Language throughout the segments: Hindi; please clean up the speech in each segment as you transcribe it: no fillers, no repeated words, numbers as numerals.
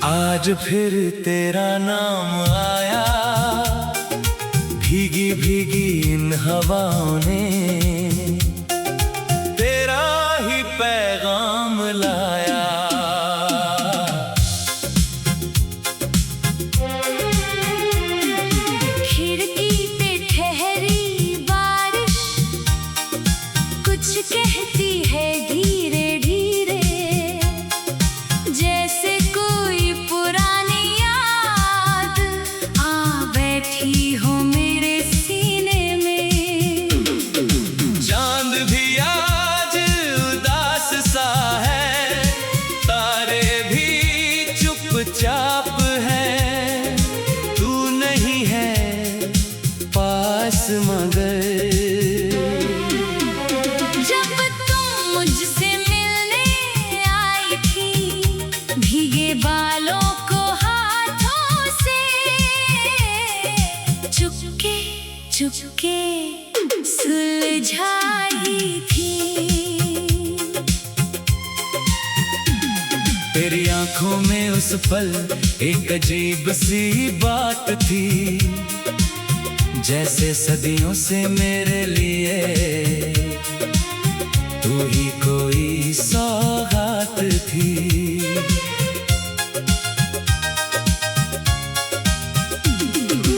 आज फिर तेरा नाम आया, भीगी भीगी इन हवाओं ने तेरा ही पैगाम लाया। खिड़की पे ठहरी बारिश कुछ कहती है धीरे धीरे, जैसे कोई पुरानी याद आ बैठी हो मेरे सीने में। चांद भी आज उदास सा है, तारे भी चुपचाप है, तू नहीं है पास मगर जब तुम मुझसे मिलने आई थी, भीगे बालों को हाथों से चुपके चुपके सुलझाई थी। तेरी आंखों में उस पल एक अजीब सी बात थी, जैसे सदियों से मेरे लिए तू ही कोई सौगात थी।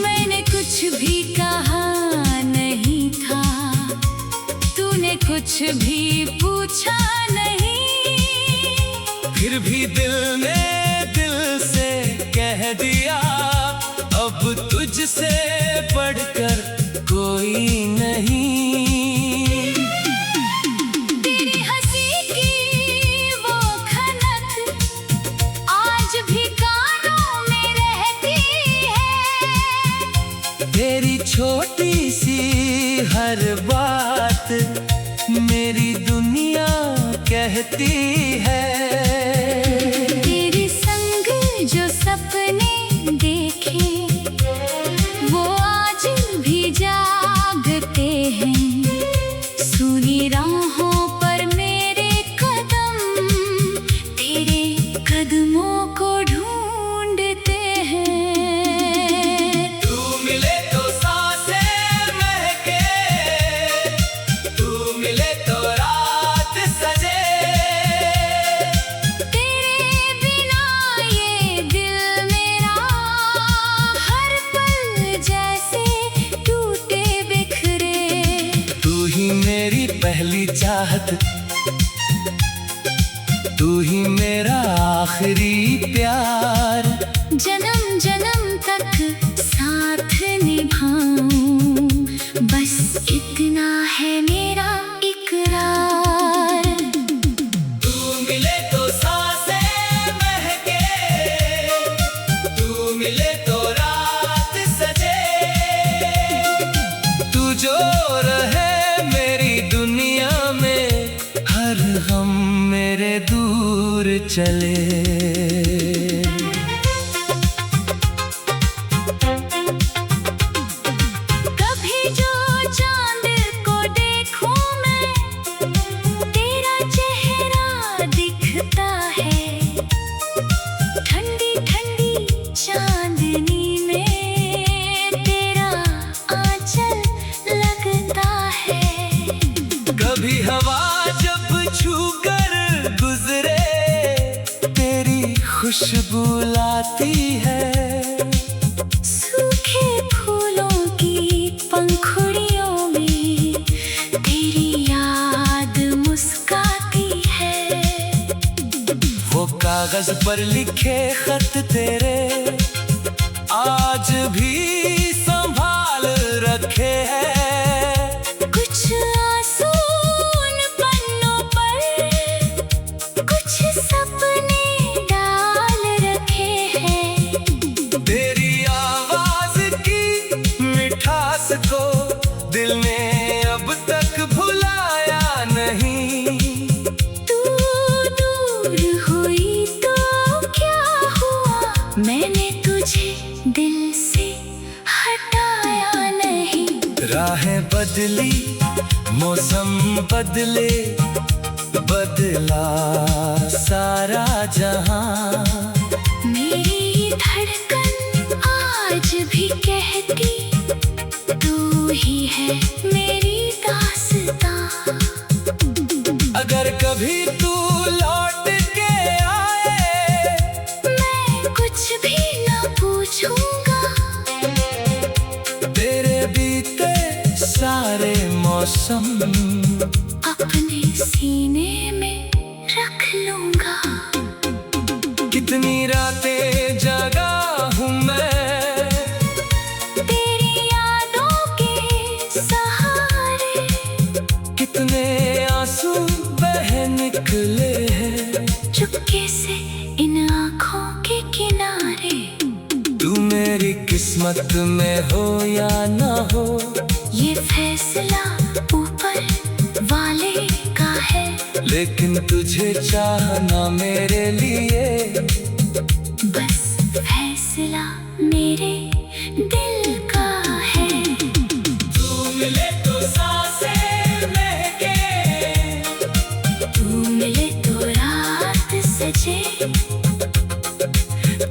मैंने कुछ भी कहा नहीं था, तूने कुछ भी पूछा नहीं, फिर भी दिल ने दिल से कह दिया, अब तुझसे बढ़कर कोई नहीं। तेरी हंसी की वो खनक आज भी कानों में रहती है, तेरी छोटी सी हर बात मेरी दुनिया कहती है। तेरे संग जो सपने देखे वो आज भी जागते हैं, सुनी राहों पर मेरे कदम तेरे कदमों को ढूंढते हैं। तू मिले तो सांसें महके, तू मिले तो रात सजे, तेरे बिना ये दिल मेरा हर पल जैसे टूटे बिखरे। तू ही मेरी पहली चाहत, तू ही मेरा आखिरी प्यार, जन्म जन्म तक साथ निभाऊं, बस इतना है मेरा इकरार। तू मिले तो सांसें महके, तू मिले तो रात सजे, तू जो रहे मेरी दुनिया में, हर गम मेरे दूर चले। कभी जो चांद को देखूं मैं, तेरा चेहरा दिखता है, ठंडी ठंडी चांदनी में तेरा आंचल लगता है। कभी हवा जब छूकर गुजरे, तेरी खुशबू लाती है, सूखे फूलों की पंखुड़ियों में तेरी याद मुस्काती है। वो कागज पर लिखे खत तेरे आज भी संभाल रखे हैं, कुछ आंसू उन पन्नों पर, कुछ सपने डाल रखे हैं। तेरी आवाज की मिठास को दिल ने अब तक भुलाया नहीं। तू दूर हुई तो क्या हुआ, मैंने तुझे दिल से हटाया नहीं। राहें बदली, मौसम बदले, बदला सारा जहां। मेरी ही है मेरी दास्तां। अगर कभी तू लौट के आए, मैं कुछ भी ना पूछूंगा। तेरे बीते सारे मौसम अपने सीने में रख लूंगा। कितनी रातें जगा हूँ मैं तेरी यादों के सहारे। कितने आंसू बह निकले हैं चुपके से इन आँखों के किनारे। तू मेरी किस्मत में हो या ना हो, ये फैसला ऊपर वाले का है। लेकिन तुझे चाहना मेरे लिए बस फैसला मेरे दिल का है। तू मिले तो सांसें महके, तू मिले तो रात सजे।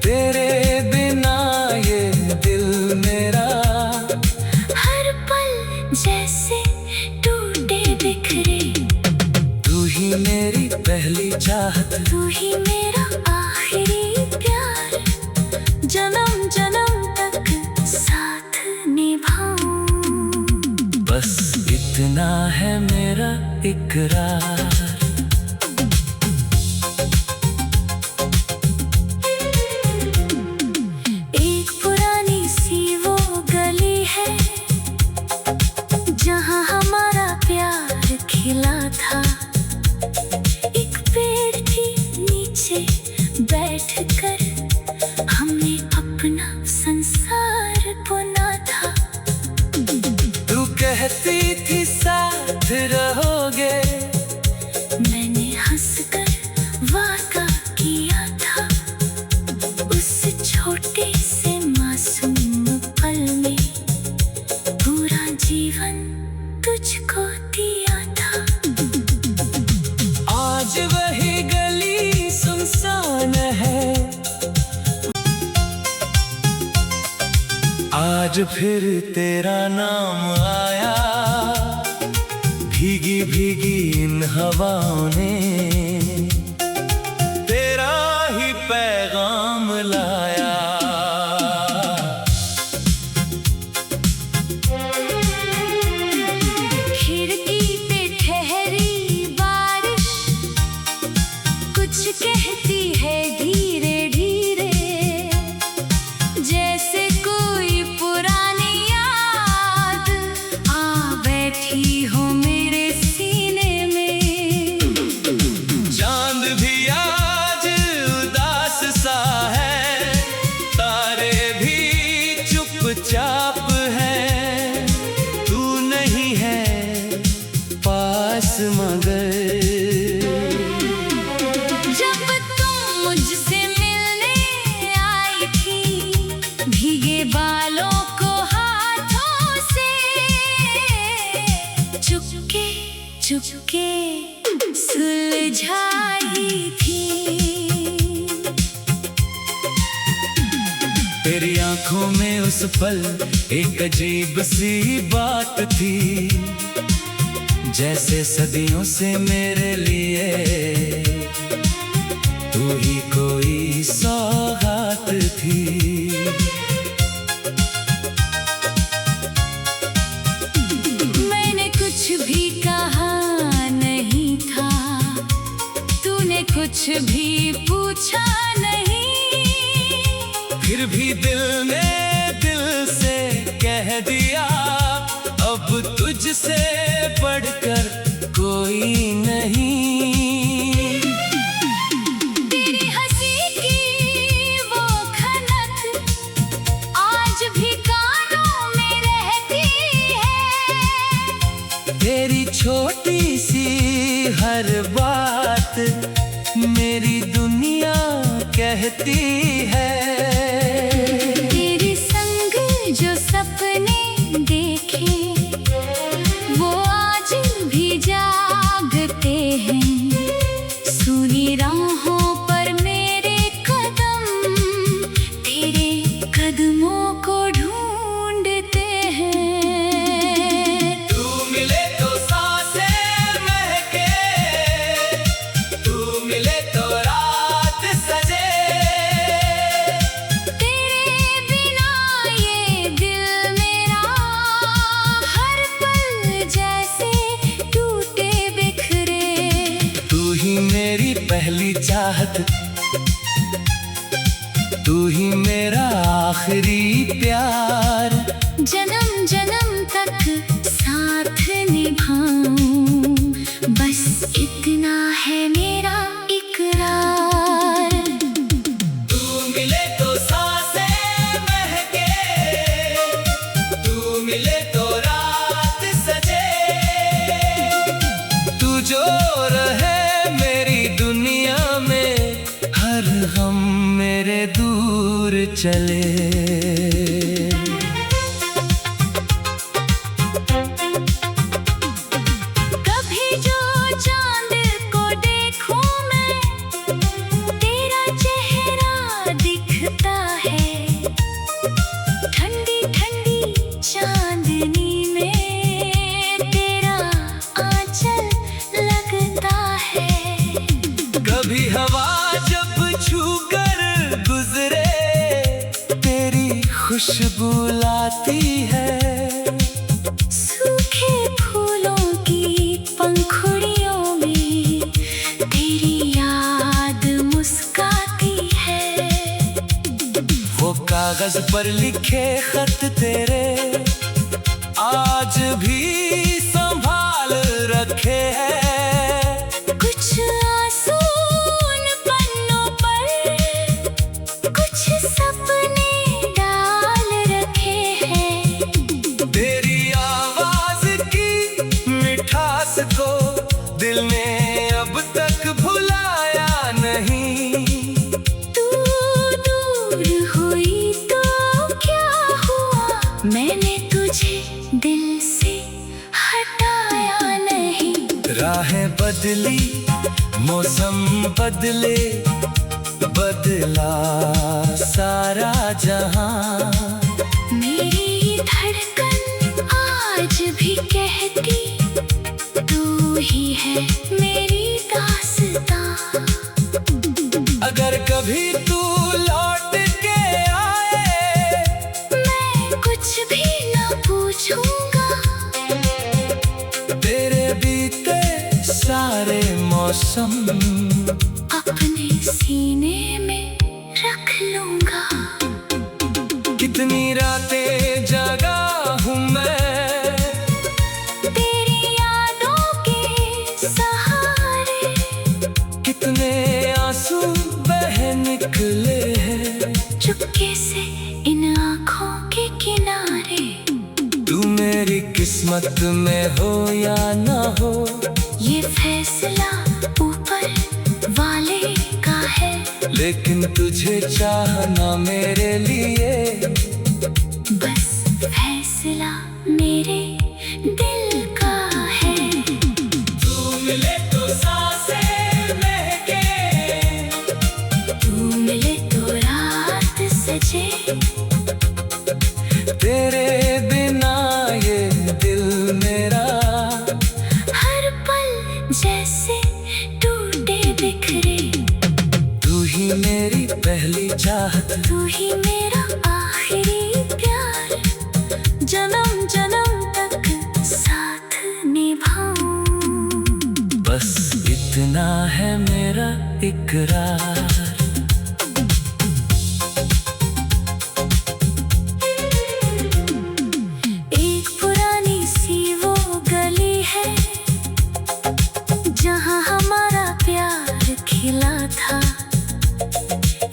तेरे बिना ये दिल मेरा हर पल जैसे टूटे बिखरे। तू ही मेरी पहली चाहत, तू ही मेरा आखिरी प्यार। जन्म जन्म तक साथ निभाऊं। बस इतना है मेरा इकरार। एक पुरानी सी वो गली है जहाँ हमारा प्यार खिला था। एक पेड़ के नीचे बैठकर हमने अपना संसार बुना था। तू कहती थी साथ रहोगे, मैंने हंसकर वादा किया था। उस छोटे से मासूम पल में पूरा जीवन तुझको दिया था। आज वही गली सुनसान है, आज फिर तेरा नाम आया। भीगी भीगी इन हवाओं ने तेरा ही पैगाम लाया। खिड़की पे ठहरी बारिश कुछ कहती है धीरे धीरे। जैसे कोई पुरानी याद आ बैठी हो मेरे सीने में। चांद भी आज उदास सा है, तारे भी चुपचाप हैं। तू नहीं है पास मगर जब तुम मुझसे मिलने आई थी भीगे बालों को हाथों से चुपके चुपके सुलझाई थी। तेरी आंखों में उस पल एक अजीब सी बात थी, जैसे सदियों से मेरे लिए तू ही कोई सौगात थी। मैंने कुछ भी कहा नहीं था, तूने कुछ भी पूछा नहीं। फिर भी दिल ने दिल से कह दिया, अब तुझसे बढ़कर कोई नहीं। तेरी हंसी की वो खनक आज भी कानों में रहती है। तेरी छोटी सी हर बात मेरी दुनिया कहती है। तेरे संग जो सपने देखे वो आज भी जागते हैं। सूनी राहों पर मेरे कदम तेरे कदमों को ढूंढते हैं। पहली चाहत, तू ही मेरा आखिरी प्यार। जन्म जन्म तक साथ निभाऊं, बस इतना है मेरा इकरार। तू मिले तो सांसें महके, तू मिले तो रात सजे, तू जो रहे मेरी दुनिया में, हर गम मेरे दूर चले। कभी जो चांद को देखूं मैं, तेरा चेहरा दिखता है। ठंडी ठंडी चांदनी में तेरा आंचल लगता है। कभी हवा जब छूकर गुजरे, तेरी खुशबू लाती है। सूखे फूलों की पंखुड़ियों में तेरी याद मुस्काती है। वो कागज पर लिखे खत तेरे आज भी संभाल रखे हैं। कुछ आंसू उन पन्नों पर, कुछ सपने डाल रखे हैं। तेरी आवाज की मिठास को दिल ने अब तक भुलाया नहीं। तू दूर हुई तो क्या हुआ, मैंने तुझे दिल से हटाया नहीं। राहें बदली, मौसम बदले, बदला सारा जहां। मेरी धड़कन आज भी कहती, तू ही है मेरी दास्तां। अगर कभी तू लौट के आए, मैं कुछ भी ना पूछूंगा। तेरे बीते सारे मौसम अपने सीने में रख लूंगा। कितनी रातें जगा हूँ मैं, तेरी यादों के सहारे। कितने आंसू बह निकले हैं। चुपके से इन आँखों के किनारे। तू मेरी किस्मत में हो या ना हो, ये फैसला ऊपर वाले का है। लेकिन तुझे चाहना मेरे लिए बस फैसला मेरे दिल का है। तू मिले तो सांसें महके, तू मिले तो रात सजे। तेरे बिना ये दिल मेरा हर पल जैसे टूटे बिखरे। तू ही मेरी पहली चाहत, तू ही मेरा आखिरी प्यार। जन्म जन्म तक साथ निभाऊं, बस इतना है मेरा इकरार। एक पुरानी सी वो गली है, जहाँ हमारा प्यार खिला था।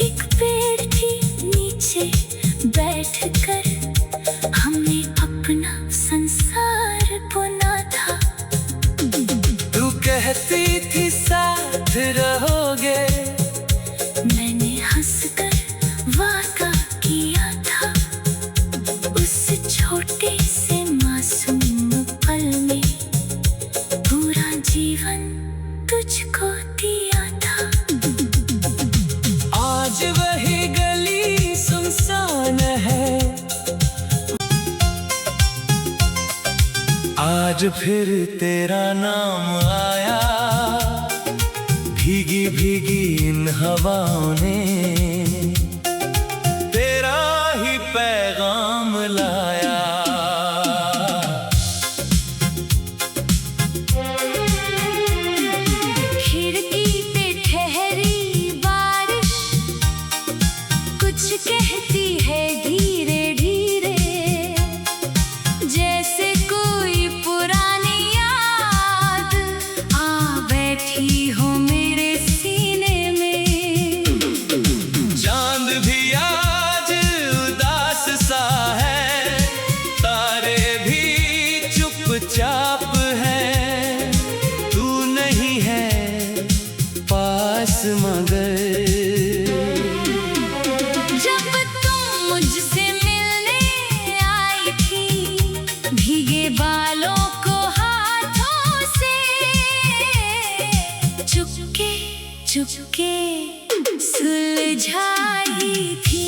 एक पेड़ के नीचे बैठकर हमने अपना संसार बुना था। तू कहती थी साथ रहोगे, मैंने हंसकर वादा किया था। उस छोटे से मासूम पल में पूरा जीवन तुझको दिया था। आज वही गली सुनसान है, आज फिर तेरा नाम आया। भीगी भीगी इन हवाओं ने तेरा ही पैगाम लाया। खिड़की पे ठहर के सुलझाई थी।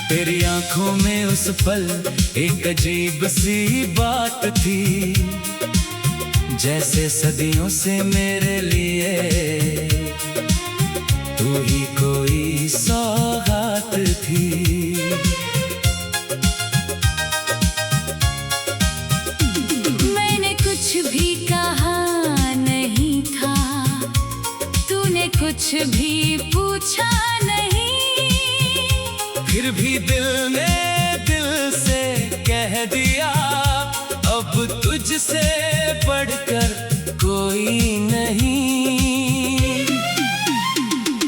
तेरी आंखों में उस पल एक अजीब सी बात थी, जैसे सदियों से मेरे लिए तू ही कोई सौगात थी। मैंने कुछ भी कहा नहीं था, तूने कुछ भी पूछा नहीं, फिर भी दिल ने दिल से कह दिया, अब तुझसे बढ़कर कोई नहीं।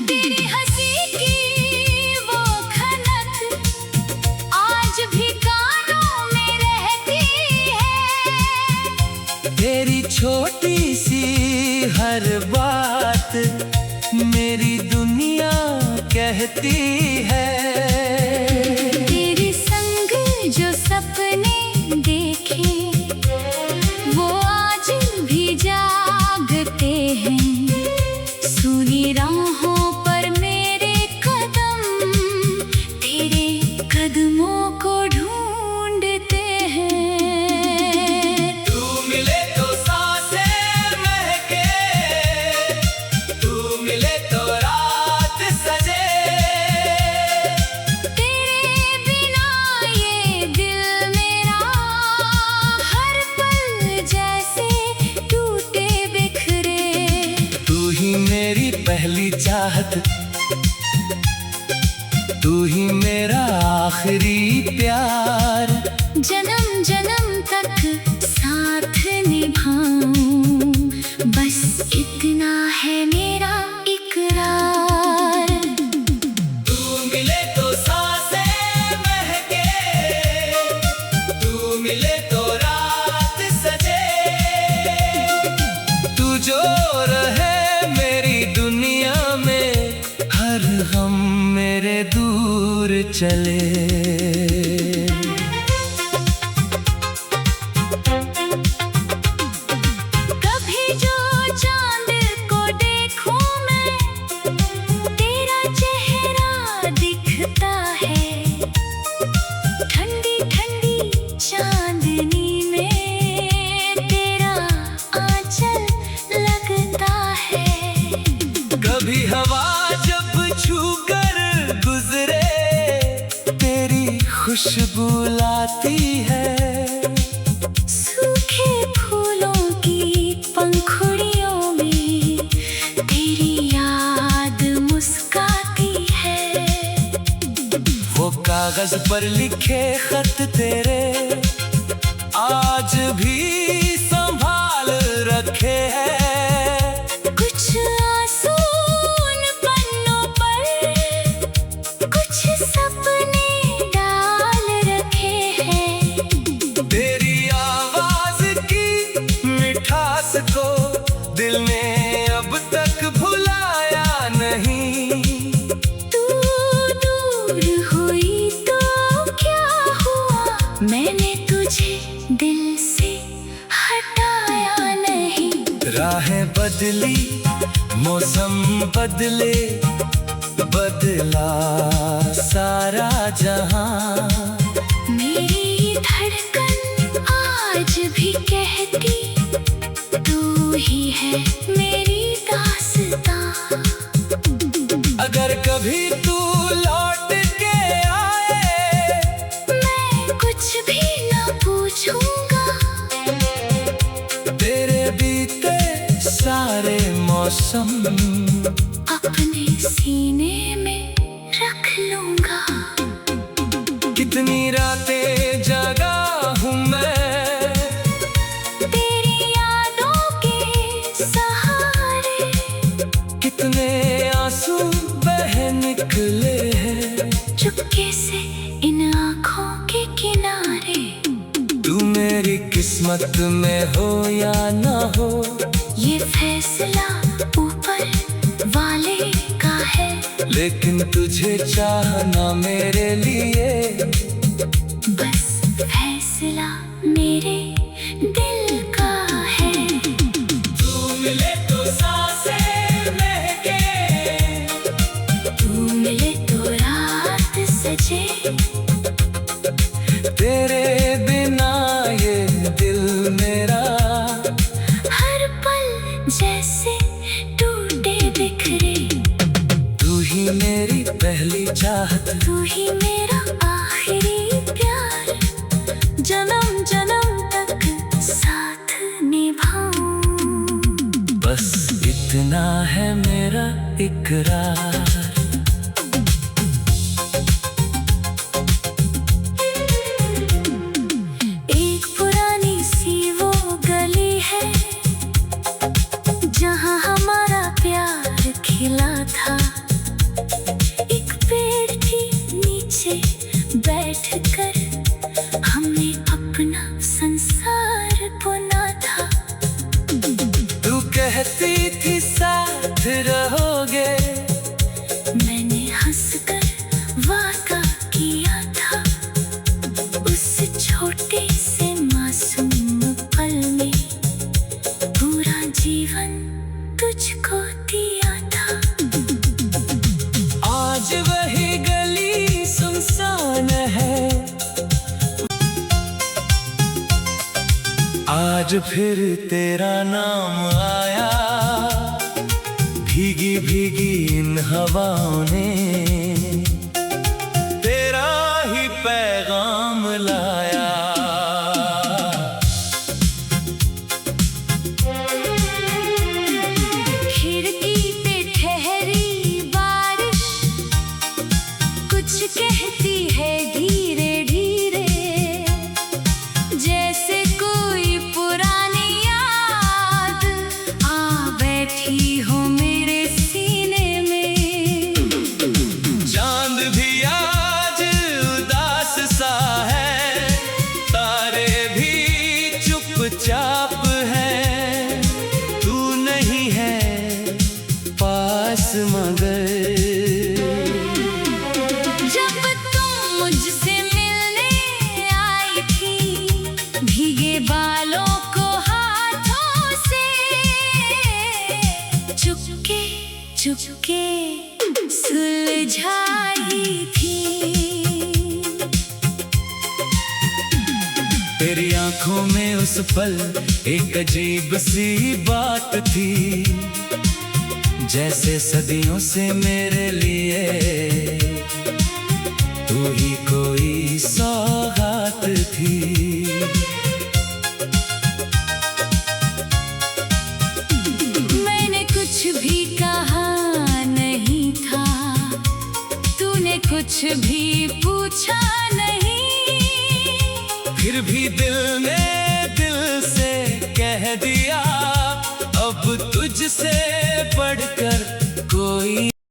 तेरी हंसी की वो खनक आज भी कानों में रहती है। तेरी छोटी सी हर बात मेरी दुनिया कहती है। तेरे संग जो सपने देखे वो आज भी जागते हैं। सुनी राहों पर मेरे कदम तेरे कदमों को ढूंढते हैं। तू मिले तो सांसें महके, तू मिले तो रात सजे। तेरे बिना ये दिल मेरा हर पल जैसे टूटे बिखरे। तू ही मेरी पहली चाहत, तू ही मेरा आखिरी प्यार। जन्म जन्म तक साथ निभाऊं, बस इतना है मेरा इकरार। तू मिले तो सांसें महके, तू मिले तो रात सजे। तू जो रहे मेरी दुनिया में, हर गम मेरे दूर चले। कभी जो चांद को देखूं मैं, तेरा चेहरा दिखता है। ठंडी ठंडी चांदनी में तेरा आंचल लगता है। कभी हवा जब छूकर गुजरे, तेरी खुशबू लाती है। सूखे फूलों की पंखुड़ियों में तेरी याद मुस्काती है। वो कागज पर लिखे खत तेरे आज भी संभाल रखे हैं। कुछ आंसू उन पन्नों पर, कुछ सपने डाल रखे हैं। तेरी आवाज की मिठास को दिल ने अब तक भुलाया नहीं। तू दूर हुई तो क्या हुआ, मैंने तुझे दिल से हटाया नहीं। राहें बदली, मौसम बदले, बदला सारा जहां। मेरी धड़कन आज भी कहती, तू ही है मेरी दास्तां। अगर कभी तू लौट के आए, मैं कुछ भी ना पूछूंगा। तेरे बीते सारे मौसम अपने सीने में रख लूंगा। कितनी रातें जगा हूँ मैं, तेरी यादों के सहारे। कितने आंसू बह निकले हैं। चुपके से इन आँखों के किनारे। तू मेरी किस्मत में हो या ना हो, ये फैसला ऊपर वाले का है। लेकिन तुझे चाहना मेरे लिए बस फैसला मेरे दिल का है। तू मुझे। तेरे बिना ये दिल मेरा हर पल जैसे टूटे बिखरे। तू ही मेरी पहली चाहत, तू ही मेरा आखिरी प्यार। जन्म जन्म तक साथ निभाऊं। बस इतना है मेरा इकरार। एक पुरानी सी वो गली है जहाँ हमारा प्यार खिला था। एक पेड़ के नीचे बैठकर हमने अपना संसार बुना था। तू कहती थी साथ रहोगे, मैंने हंसकर वादा किया था। उस छोटे से मासूम पल में पूरा जीवन तुझको दिया था। आज वही गली सुनसान है, आज फिर तेरा नाम आया। भीगी भीगी इन हवाओं ने तेरा ही पैगाम लाया। खिड़की पे ठहरी बारिश कुछ कहती है धीरे धीरे। जैसे कोई पुरानी याद आ बैठी हो मेरे सीने में। चांद भी आज उदास सा है, तारे भी चुपचाप हैं। तू नहीं है पास मगर जब तुम मुझसे मिलने आई थी भीगे बालों को हाथों से चुपके चुपके सुलझाई थी। तेरी आंखों में उस पल एक अजीब सी बात थी। जैसे सदियों से मेरे लिए तू ही कोई सौगात थी। मैंने कुछ भी कहा नहीं था, तूने कुछ भी पूछा नहीं। फिर भी दिल ने दिल से कह दिया, अब तुझसे बढ़